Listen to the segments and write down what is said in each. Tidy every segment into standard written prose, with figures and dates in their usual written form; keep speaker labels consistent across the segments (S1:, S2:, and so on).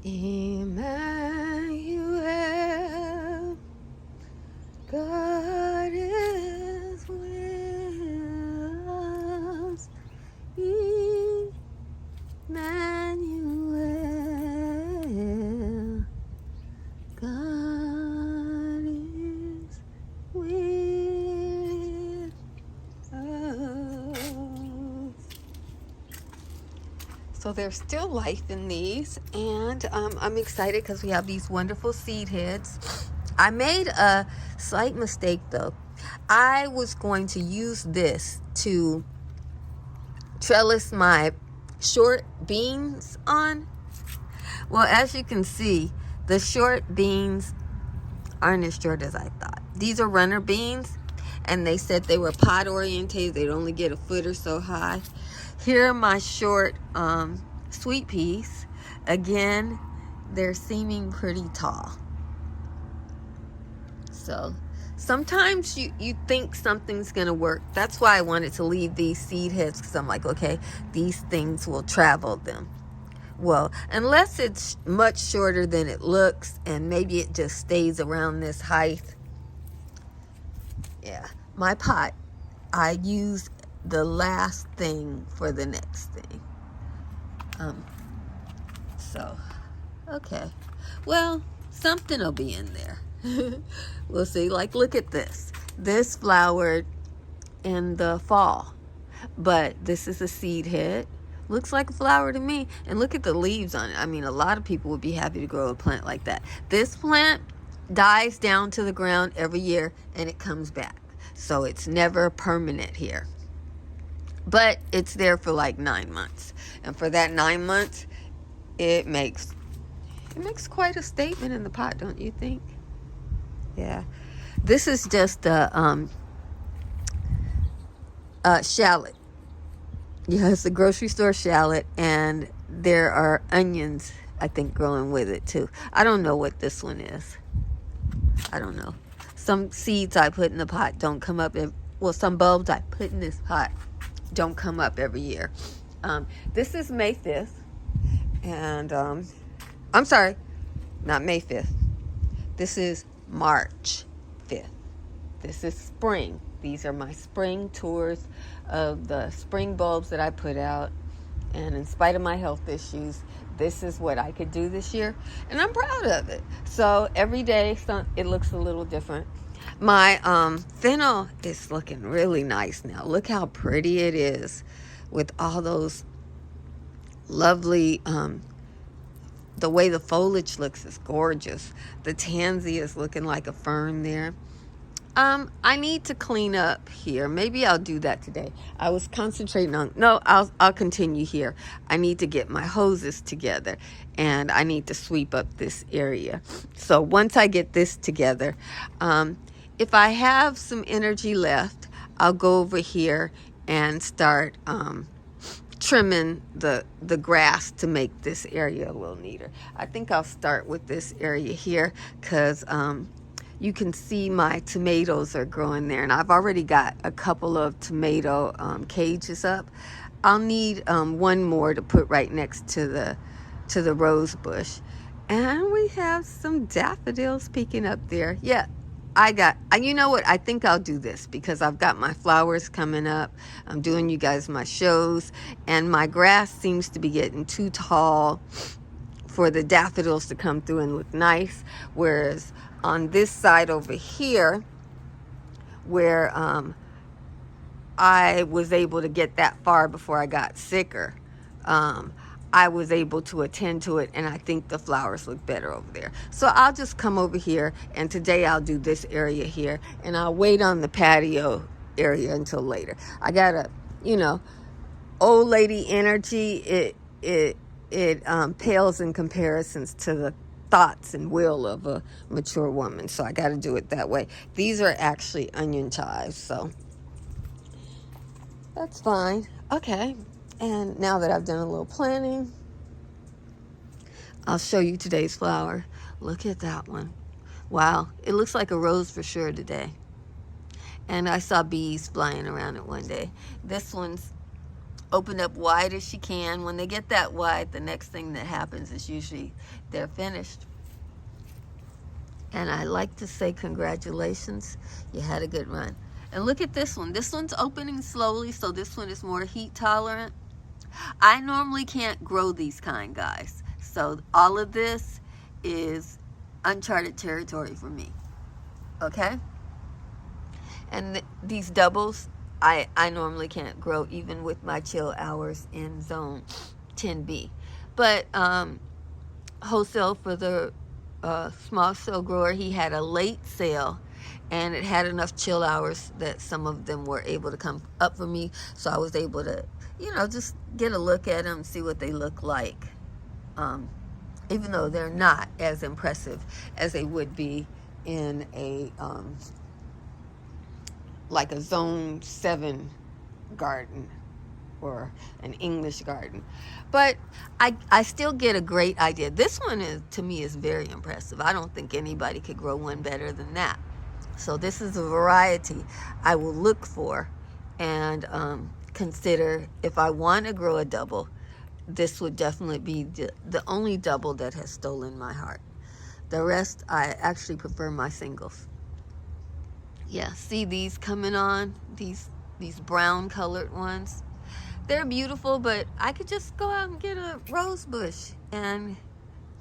S1: Emmanuel, God is with us. Emmanuel, God is with us. So there's still life in these, and I'm excited because we have these wonderful seed heads. I made a slight mistake though. I was going to use this to trellis my short beans on. Well, as you can see, the short beans aren't as short as I thought. These are runner beans, and they said they were pot orientated. They'd only get a foot or so high. Here are my short sweet peas. Again, they're seeming pretty tall. So sometimes you think something's gonna work. That's why I wanted to leave these seed heads, because I'm like, okay, these things will travel them. Well, unless it's much shorter than it looks, and maybe it just stays around this height. Yeah, my pot, I use the last thing for the next thing. So, okay. Well, something will be in there. We'll see. Like, look at this. This flowered in the fall, but this is a seed head. Looks like a flower to me. And look at the leaves on it. I mean, a lot of people would be happy to grow a plant like that. This plant dies down to the ground every year, and it comes back. So it's never permanent here. But it's there for like 9 months. And for that 9 months, it makes quite a statement in the pot, don't you think? Yeah. This is just a shallot. Yeah, it's a grocery store shallot, and there are onions, I think, growing with it too. I don't know what this one is. I don't know. Some seeds I put in the pot don't come up. Well, some bulbs I put in this pot don't come up every year. This is May 5th, and I'm sorry, not May 5th. This is March 5th. This is spring. These are my spring tours of the spring bulbs that I put out. And in spite of my health issues, this is what I could do this year. And I'm proud of it. So every day, it looks a little different. My fennel is looking really nice now. Look how pretty it is with all those lovely, the way the foliage looks is gorgeous. The tansy is looking like a fern there. I need to clean up here. Maybe I'll do that today. I was concentrating on, no, I'll continue here. I need to get my hoses together, and I need to sweep up this area. So once I get this together, if I have some energy left, I'll go over here and start trimming the grass to make this area a little neater. I think I'll start with this area here, because you can see my tomatoes are growing there, and I've already got a couple of tomato cages up. I'll need one more to put right next to the rose bush. And we have some daffodils peeking up there. Yeah, you know what? I think I'll do this because I've got my flowers coming up. I'm doing you guys my shows, and my grass seems to be getting too tall for the daffodils to come through and look nice. Whereas on this side over here, where I was able to get that far before I got sicker, I was able to attend to it, and I think the flowers look better over there. So I'll just come over here, and today I'll do this area here, and I'll wait on the patio area until later. I got a, old lady energy. It pales in comparisons to the thoughts and will of a mature woman. So I got to do it that way. These are actually onion chives, so that's fine. Okay. And now that I've done a little planning, I'll show you today's flower. Look at that one. Wow. It looks like a rose for sure today. And I saw bees flying around it one day. This one's open up wide as she can. When they get that wide, the next thing that happens is usually they're finished. And I like to say congratulations, you had a good run. And look at this one. This one's opening slowly, so this one is more heat tolerant. I normally can't grow these kind, guys. So all of this is uncharted territory for me. Okay? And these doubles, I normally can't grow even with my chill hours in zone 10B. But wholesale for the small cell grower, he had a late sale, and it had enough chill hours that some of them were able to come up for me, so I was able to, you know, just get a look at them, see what they look like, even though they're not as impressive as they would be in a like a zone 7 garden or an English garden. But I still get a great idea. This one is, to me, is very impressive. I don't think anybody could grow one better than that. So this is a variety I will look for and consider. If I want to grow a double, this would definitely be the only double that has stolen my heart. The rest, I actually prefer my singles. Yeah, see these coming on, these brown colored ones. They're beautiful, but I could just go out and get a rose bush and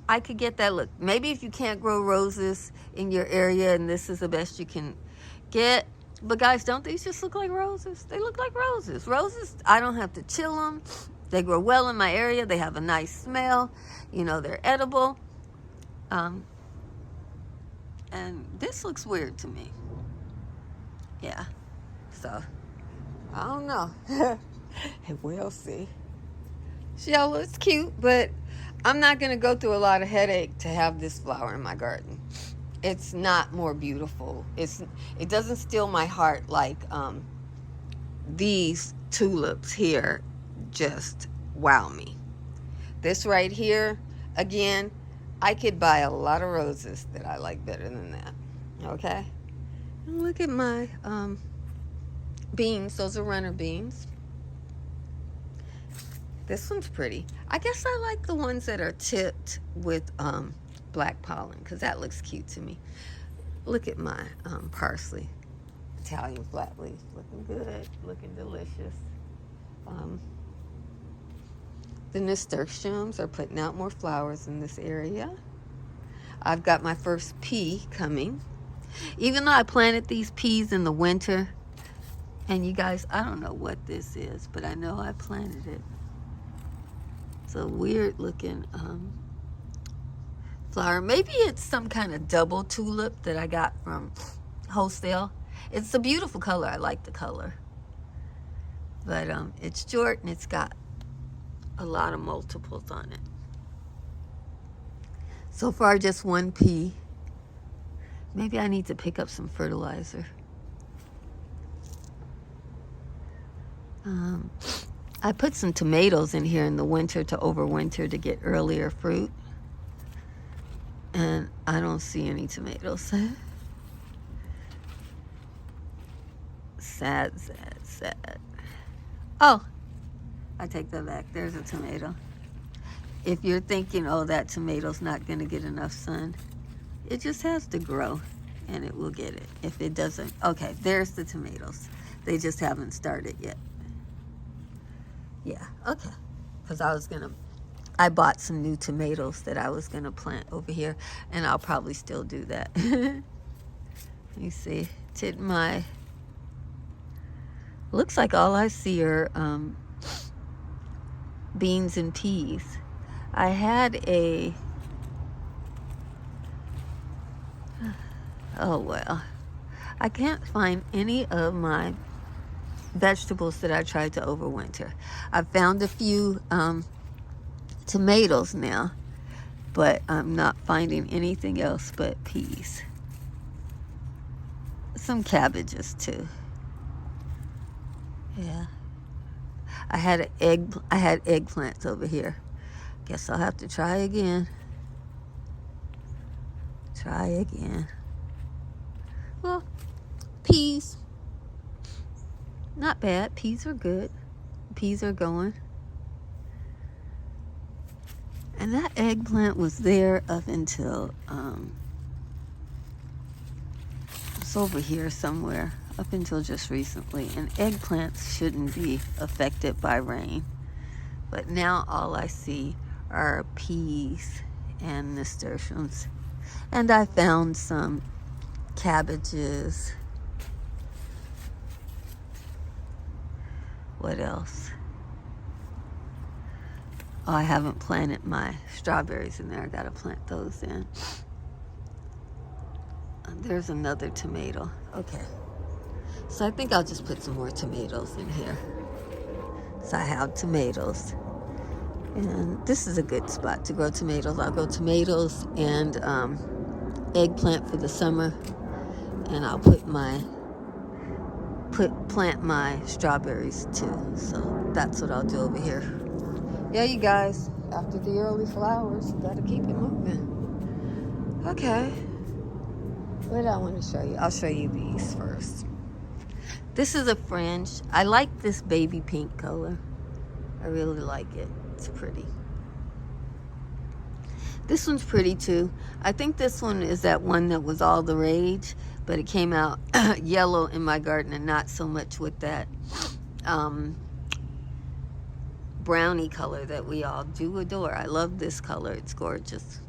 S1: I could get that look. Maybe if you can't grow roses in your area and this is the best you can get. But guys, don't these just look like roses? They look like roses. Roses, I don't have to chill them. They grow well in my area. They have a nice smell. You know, they're edible. And this looks weird to me. Yeah. So, I don't know. We'll see. Shell is cute, but I'm not going to go through a lot of headache to have this flower in my garden. It's not more beautiful. It doesn't steal my heart like these tulips here just wow me. This right here, again, I could buy a lot of roses that I like better than that. Okay? And look at my beans. Those are runner beans. This one's pretty. I guess I like the ones that are tipped with black pollen because that looks cute to me. Look at my parsley. Italian flat leaf. Looking good. Looking delicious. The nasturtiums are putting out more flowers in this area. I've got my first pea coming. Even though I planted these peas in the winter, and you guys, I don't know what this is, but I know I planted it. It's a weird looking flower. Maybe it's some kind of double tulip that I got from wholesale. It's a beautiful color. I like the color. But it's short and it's got a lot of multiples on it. So far, just one pea. Maybe I need to pick up some fertilizer. I put some tomatoes in here in the winter to overwinter to get earlier fruit. And I don't see any tomatoes. Sad. Oh, I take that back. There's a tomato. If you're thinking, oh, that tomato's not going to get enough sun, it just has to grow and it will get it. If it doesn't, okay, there's the tomatoes. They just haven't started yet. Yeah, okay. Because I bought some new tomatoes that I was going to plant over here, and I'll probably still do that. Let me see. Looks like all I see are beans and peas. I had oh well. I can't find any of my vegetables that I tried to overwinter. I found a few tomatoes now, but I'm not finding anything else but peas. Some cabbages too. Yeah. I had eggplants over here. Guess I'll have to try again. Well, peas. Not bad. Peas are good. peas are going. And that eggplant was there up until, it's over here somewhere, up until just recently. And eggplants shouldn't be affected by rain. But now all I see are peas and nasturtiums. And I found some cabbages. What else? Oh, I haven't planted my strawberries in there. I gotta plant those in. There's another tomato. Okay. So I think I'll just put some more tomatoes in here. So I have tomatoes. And this is a good spot to grow tomatoes. I'll grow tomatoes and eggplant for the summer. And I'll plant my strawberries too. So that's what I'll do over here. Yeah, you guys, after the early flowers, you gotta keep it moving. Okay. What do I want to show you? I'll show you these first. This is a fringe. I like this baby pink color. I really like it. It's pretty. This one's pretty too. I think this one is that one that was all the rage, but it came out yellow in my garden and not so much with that brownie color that we all do adore. I love this color. It's gorgeous.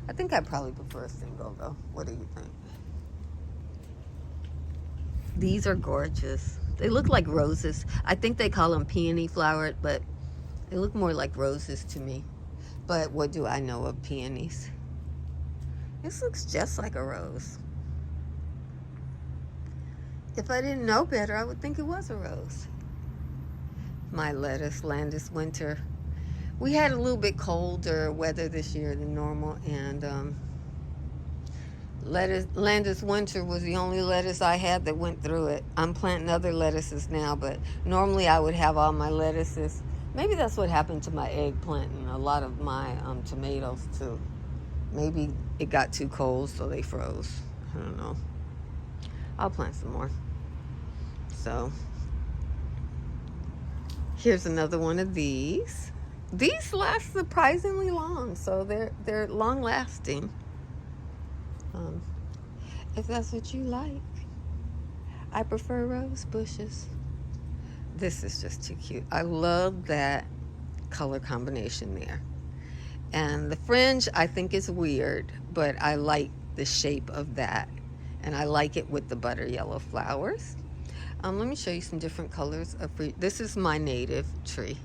S1: I think I probably prefer a single though. What do you think? These are gorgeous. They look like roses. I think they call them peony flowered, but they look more like roses to me. But what do I know of peonies? This looks just like a rose. If I didn't know better, I would think it was a rose. My lettuce, Landis Winter. We had a little bit colder weather this year than normal, and Landis Winter was the only lettuce I had that went through it. I'm planting other lettuces now, but normally I would have all my lettuces. Maybe that's what happened to my eggplant and a lot of my tomatoes too. Maybe it got too cold, so they froze. I don't know. I'll plant some more. So here's another one of these. These last surprisingly long, so they're long lasting. If that's what you like. I prefer rose bushes. This is just too cute. I love that color combination there. And the fringe I think is weird, but I like the shape of that. And I like it with the butter yellow flowers. Let me show you some different colors of fruit. This is my native tree.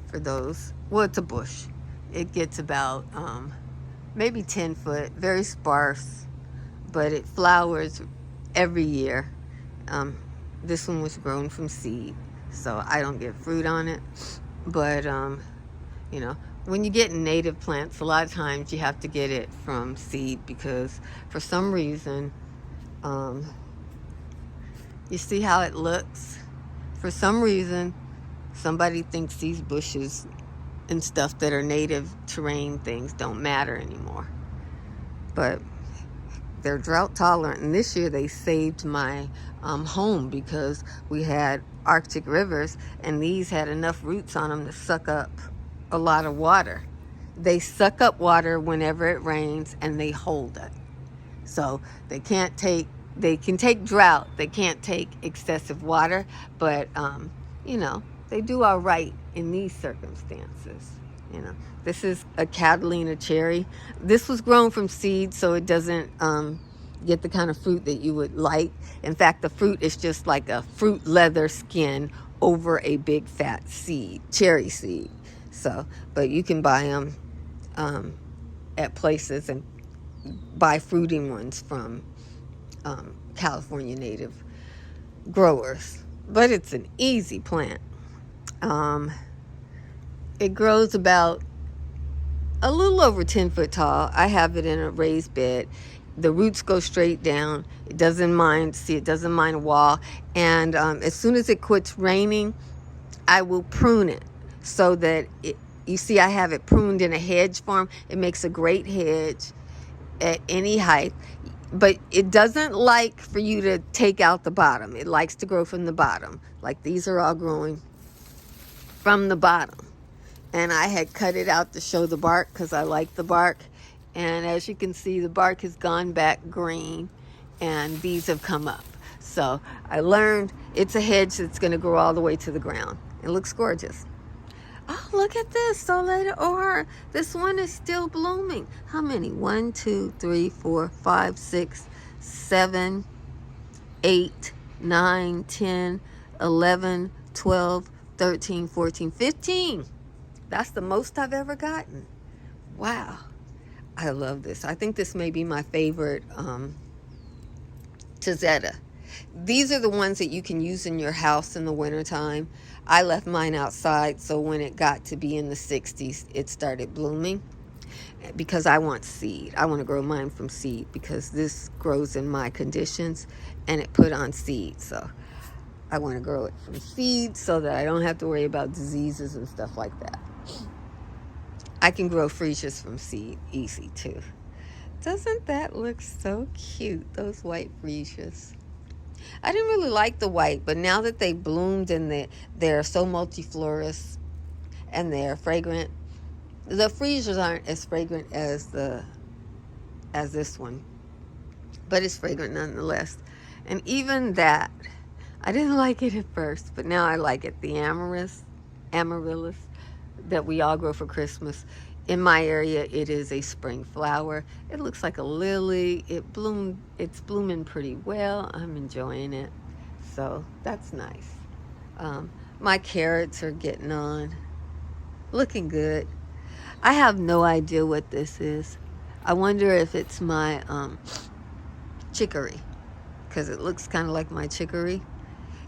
S1: For those, well, it's a bush. It gets about maybe 10 foot, very sparse, but it flowers every year. This one was grown from seed, so I don't get fruit on it. But, you know, when you get native plants, a lot of times you have to get it from seed because for some reason, you see how it looks? For some reason, somebody thinks these bushes and stuff that are native terrain things don't matter anymore. But they're drought tolerant, and this year they saved my home because we had Arctic rivers, and these had enough roots on them to suck up a lot of water. They suck up water whenever it rains, and they hold it. So they can take drought. They can't take excessive water, but you know, they do all right in these circumstances. You know, this is a Catalina cherry. This was grown from seed, so it doesn't get the kind of fruit that you would like. In fact, the fruit is just like a fruit leather skin over a big fat seed, cherry seed. So, but you can buy them at places and buy fruiting ones from California native growers. But it's an easy plant. It grows about a little over 10 foot tall. I have it in a raised bed. The roots go straight down. It doesn't mind a wall. And as soon as it quits raining, I will prune it so that you see I have it pruned in a hedge form. It makes a great hedge at any height. But it doesn't like for you to take out the bottom. It likes to grow from the bottom. Like these are all growing from the bottom. And I had cut it out to show the bark because I like the bark. And as you can see, the bark has gone back green and these have come up. So I learned it's a hedge that's going to grow all the way to the ground. It looks gorgeous. Oh, look at this, Soleil d'Or. This one is still blooming. How many? 1, 2, 3, 4, 5, 6, 7, 8, 9, 10, 11, 12, 13, 14, 15. That's the most I've ever gotten. Wow. I love this. I think this may be my favorite Tizetta. These are the ones that you can use in your house in the wintertime. I left mine outside, so when it got to be in the 60s, it started blooming because I want seed. I want to grow mine from seed because this grows in my conditions and it put on seed. So I want to grow it from seed so that I don't have to worry about diseases and stuff like that. I can grow freesias from seed easy too. Doesn't that look so cute, those white freesias? I didn't really like the white, but now that they bloomed and they're so multiflorous and they're fragrant, the freesias aren't as fragrant as this one, but it's fragrant nonetheless. And even that, I didn't like it at first, but now I like it. The amaryllis that we all grow for Christmas. In my area, it is a spring flower. It looks like a lily. It's blooming pretty well. I'm enjoying it. So that's nice. My carrots are getting on. Looking good. I have no idea what this is. I wonder if it's my chicory, because it looks kind of like my chicory.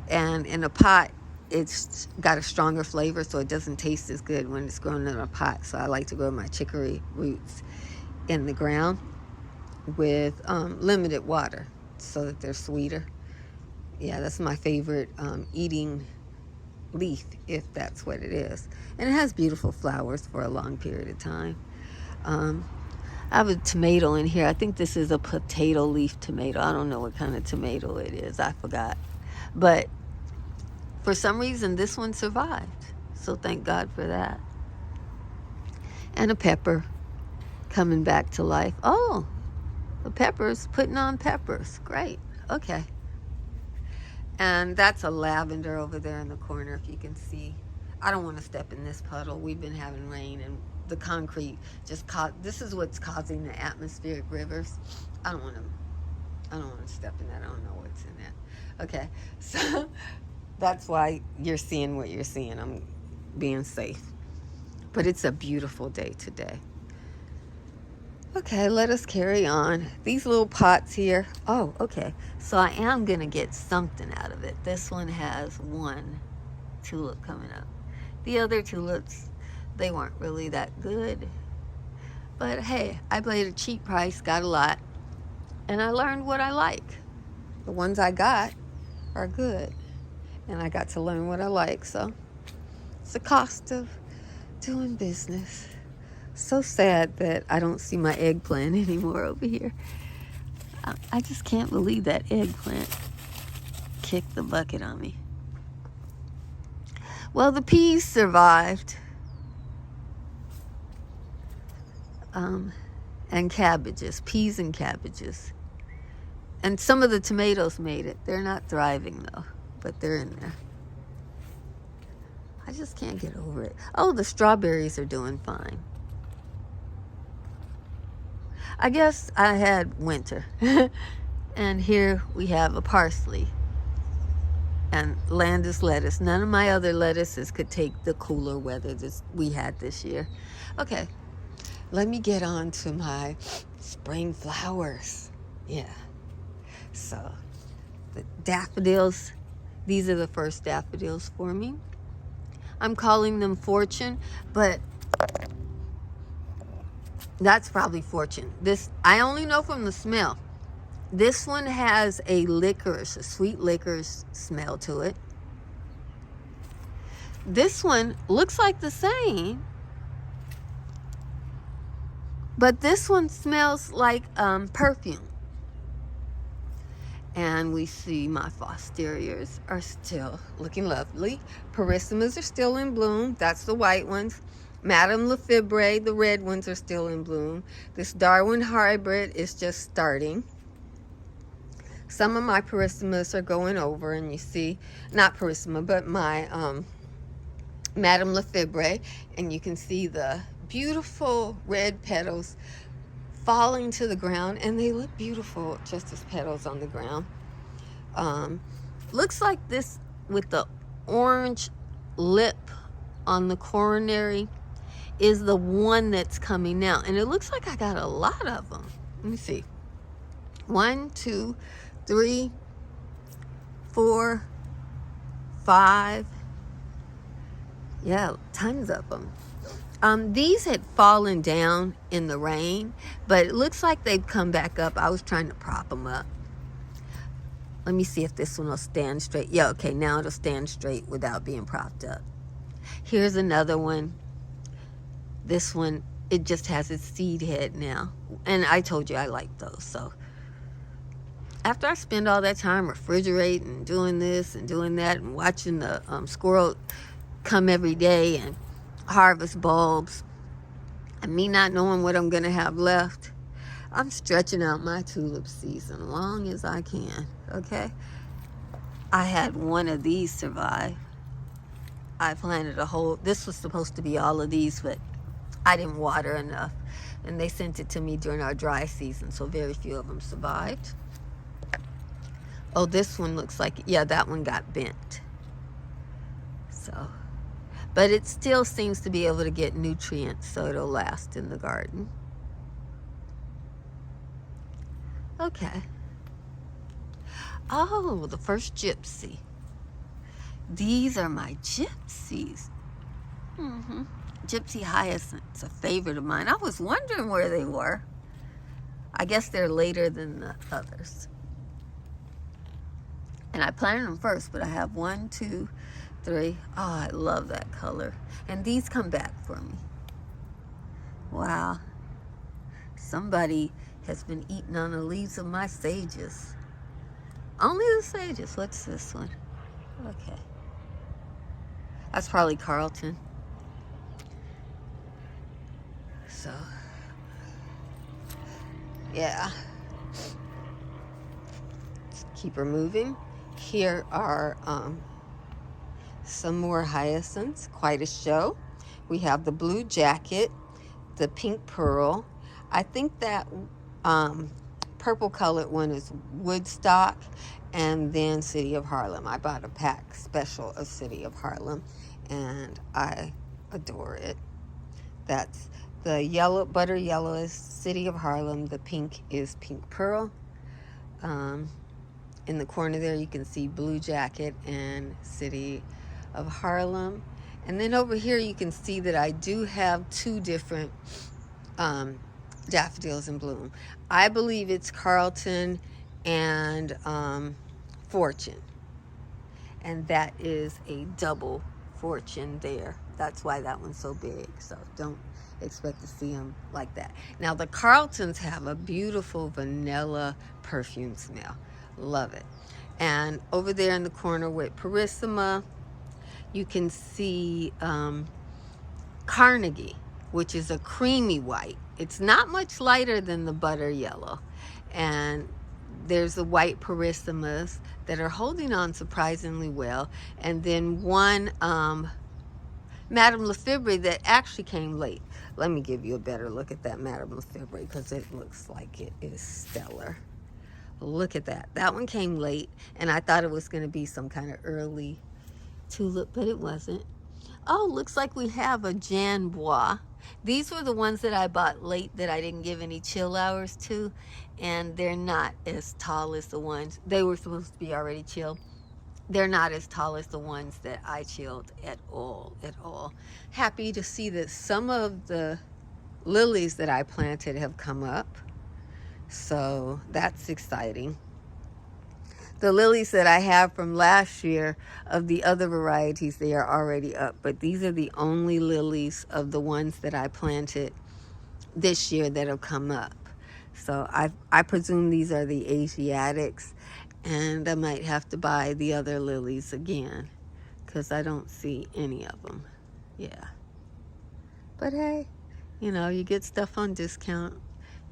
S1: And in a pot, it's got a stronger flavor, so it doesn't taste as good when it's grown in a pot. So I like to grow my chicory roots in the ground with limited water so that they're sweeter. Yeah, that's my favorite eating leaf, if that's what it is. And it has beautiful flowers for a long period of time. I have a tomato in here. I think this is a potato leaf tomato. I don't know what kind of tomato it is. I forgot. But for some reason, this one survived. So thank God for that. And a pepper coming back to life. Oh, the peppers, putting on peppers. Great. Okay. And that's a lavender over there in the corner, if you can see. I don't want to step in this puddle. We've been having rain, and the concrete this is what's causing the atmospheric rivers. I don't want to step in that. I don't know what's in that. Okay. So that's why you're seeing what you're seeing. I'm being safe. But it's a beautiful day today. Okay, let us carry on. These little pots here. Oh, okay. So I am going to get something out of it. This one has one tulip coming up. The other tulips, they weren't really that good. But hey, I paid a cheap price, got a lot. And I learned what I like. The ones I got are good. And I got to learn what I like. So it's the cost of doing business. So sad that I don't see my eggplant anymore over here. I just can't believe that eggplant kicked the bucket on me. Well, the peas survived. And cabbages, peas and cabbages. And some of the tomatoes made it. They're not thriving though, but they're in there. I just can't get over it. Oh, the strawberries are doing fine. I guess I had winter. And here we have a parsley and Landis lettuce. None of my other lettuces could take the cooler weather we had this year. Okay, let me get on to my spring flowers. Yeah. So the daffodils, these are the first daffodils for me. I'm calling them Fortune, but that's probably Fortune. This, I only know from the smell. This one has a sweet licorice smell to it. This one looks like the same, but this one smells like perfume. And we see my fosterias are still looking lovely. Perissemas are still in bloom. That's the white ones. Madame Lefebvre, the red ones, are still in bloom. This Darwin hybrid is just starting. Some of my perissemas are going over, and you see, not perissima, but my Madame Lefebvre, and you can see the beautiful red petals falling to the ground, and they look beautiful just as petals on the ground. Looks like this with the orange lip on the coronary is the one that's coming out, and it looks like I got a lot of them. Let me see. 1, 2, 3, 4, 5. Yeah, tons of them. These had fallen down in the rain, but it looks like they've come back up. I was trying to prop them up. Let me see if this one will stand straight. Yeah, okay, now it'll stand straight without being propped up. Here's another one. This one, it just has its seed head now. And I told you I like those. So after I spend all that time refrigerating, doing this and doing that, and watching the squirrel come every day and harvest bulbs, and me not knowing what I'm going to have left, I'm stretching out my tulip season long as I can, okay? I had one of these survive. I planted a whole, this was supposed to be all of these, but I didn't water enough. And they sent it to me during our dry season, so very few of them survived. Oh, this one looks like, yeah, that one got bent. So, but it still seems to be able to get nutrients, so it'll last in the garden. Okay. Oh, the first gypsy. These are my gypsies. Gypsy hyacinths, a favorite of mine. I was wondering where they were. I guess they're later than the others. And I planted them first, but I have 1, 2, 3. Oh, I love that color. And these come back for me. Wow. Somebody has been eating on the leaves of my sages. Only the sages. What's this one? Okay. That's probably Carlton. So, yeah. Let's keep her moving. Here are some more hyacinths. Quite a show. We have the blue jacket, the pink pearl. I think that purple colored one is Woodstock, and then City of Harlem. I bought a pack special of City of Harlem, and I adore it. That's the yellow, butter yellow is City of Harlem. The pink is Pink Pearl. In the corner there you can see Blue Jacket and City of Harlem. And then over here you can see that I do have 2 different daffodils in bloom. I believe it's Carlton and Fortune. And that is a double Fortune there. That's why that one's so big. So don't expect to see them like that. Now the Carltons have a beautiful vanilla perfume smell. Love it. And over there in the corner with Perissima, you can see Carnegie, which is a creamy white. It's not much lighter than the butter yellow. And there's the white Perissimas that are holding on surprisingly well. And then one Madame Lefebvre that actually came late. Let me give you a better look at that Madame Lefebvre because it looks like it is stellar. Look at that. That one came late, and I thought it was going to be some kind of early tulip, but it wasn't. Oh, looks like we have a Jan Bois. These were the ones that I bought late that I didn't give any chill hours to, and they're not as tall as the ones. They were supposed to be already chilled. They're not as tall as the ones that I chilled at all. Happy to see that some of the lilies that I planted have come up. So that's exciting. The lilies that I have from last year of the other varieties, they are already up. But these are the only lilies of the ones that I planted this year that have come up. So I presume these are the Asiatics. And I might have to buy the other lilies again because I don't see any of them. Yeah. But hey, you know, you get stuff on discount.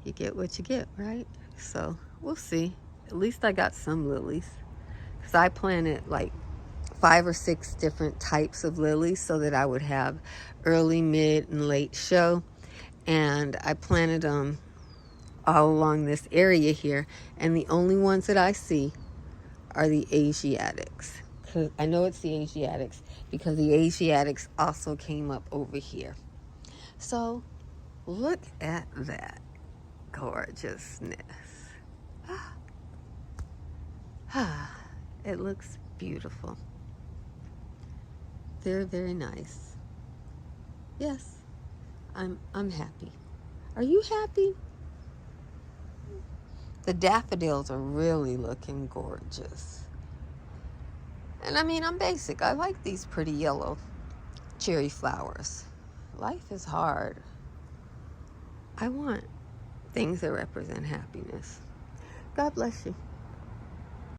S1: You get what you get, right? So we'll see. At least I got some lilies. Because I planted like 5 or 6 different types of lilies so that I would have early, mid, and late show. And I planted them all along this area here. And the only ones that I see are the Asiatics. I know it's the Asiatics because the Asiatics also came up over here. So look at that gorgeousness. It looks beautiful. Very, very nice. Yes, I'm happy. Are you happy? The daffodils are really looking gorgeous. And I mean, I'm basic. I like these pretty yellow cherry flowers. Life is hard. I want things that represent happiness. God bless you.